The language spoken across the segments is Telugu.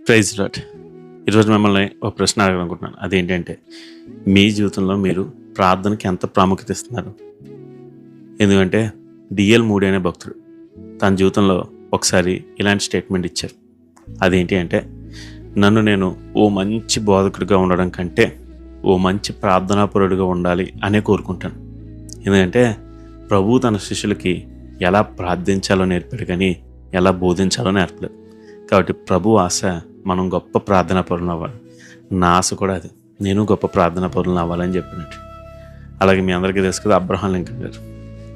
Praise lord. ఈరోజు మిమ్మల్ని ఒక ప్రశ్న అడగాలనుకుంటున్నాను. అదేంటంటే, మీ జీవితంలో మీరు ప్రార్థనకి ఎంత ప్రాముఖ్యత ఇస్తున్నారు? ఎందుకంటే డిఎల్ మూడీ అనే భక్తుడు తన జీవితంలో ఒకసారి ఇలాంటి స్టేట్మెంట్ ఇచ్చారు. అదేంటి అంటే, నన్ను నేను ఓ మంచి బోధకుడిగా ఉండడం కంటే ఓ మంచి ప్రార్థనాపరుడిగా ఉండాలి అనే కోరుకుంటాను. ఎందుకంటే ప్రభువు తన శిష్యులకి ఎలా ప్రార్థించాలో నేర్పాడు, కానీ ఎలా బోధించాలో నేర్పలేదు. కాబట్టి ప్రభు ఆశ మనం గొప్ప ప్రార్థనా పరులను అవ్వాలి. నా ఆశ కూడా అది, నేను గొప్ప ప్రార్థనా పరులను అవ్వాలని చెప్పినట్టు. అలాగే మీ అందరికీ తెలుసు కదా, అబ్రహాం లింకన్ గారు.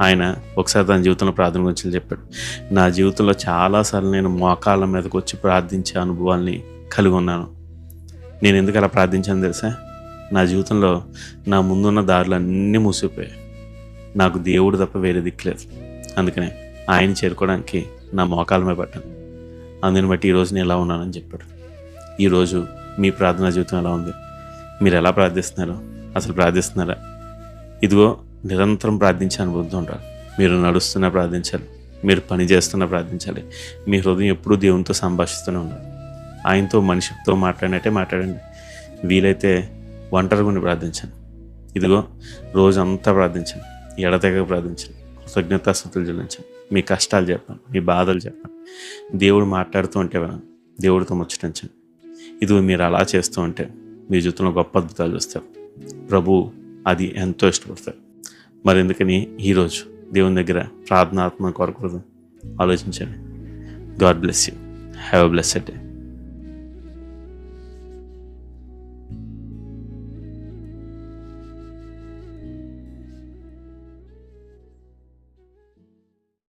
ఆయన ఒకసారి తన జీవితంలో ప్రార్థన గురించి చెప్పాడు. నా జీవితంలో చాలాసార్లు నేను మోకాళ్ళ మీదకి వచ్చి ప్రార్థించే అనుభవాల్ని కలిగి ఉన్నాను. నేను ఎందుకు అలా ప్రార్థించాను తెలుసా? నా జీవితంలో నా ముందున్న దారులు అన్నీ మూసిపోయాయి. నాకు దేవుడు తప్ప వేరే దిక్కులేదు. అందుకనే ఆయన చేరుకోవడానికి నా మోకాళ్ళ మీద పట్టాను. అందుని బట్టి ఈరోజు నేను ఎలా ఉన్నానని చెప్పాడు. ఈరోజు మీ ప్రార్థనా జీవితం ఎలా ఉంది? మీరు ఎలా ప్రార్థిస్తున్నారు? అసలు ప్రార్థిస్తున్నారా? ఇదిగో నిరంతరం ప్రార్థించే అనుభూతి ఉంటారు. మీరు నడుస్తున్నా ప్రార్థించాలి, మీరు పని చేస్తున్నా ప్రార్థించాలి. మీ హృదయం ఎప్పుడూ దేవునితో సంభాషిస్తూనే ఉండాలి. ఆయనతో మనిషితో మాట్లాడినట్టే మాట్లాడండి. వీలైతే ఒంటరిగా ఉండి ప్రార్థించండి. ఇదిగో రోజంతా ప్రార్థించండి, ఎడతెగక ప్రార్థించండి, కృతజ్ఞతాస్తుతులు చెల్లించండి. మీ కష్టాలు చెప్పండి, మీ బాధలు చెప్పండి. దేవుడు మాట్లాడుతూ ఉంటే వినండి, దేవుడితో ముచ్చటించండి. ఇదిగో మీరు అలా చేస్తూ ఉంటే మీ జీవితంలో గొప్ప అద్భుతాలు చూస్తారు. ప్రభు అది ఎంతో ఇష్టపడతారు. మరి ఎందుకని ఈరోజు దేవుని దగ్గర ప్రార్థనాత్మ కొరకు ఆలోచించండి. God bless you. Have a blessed day.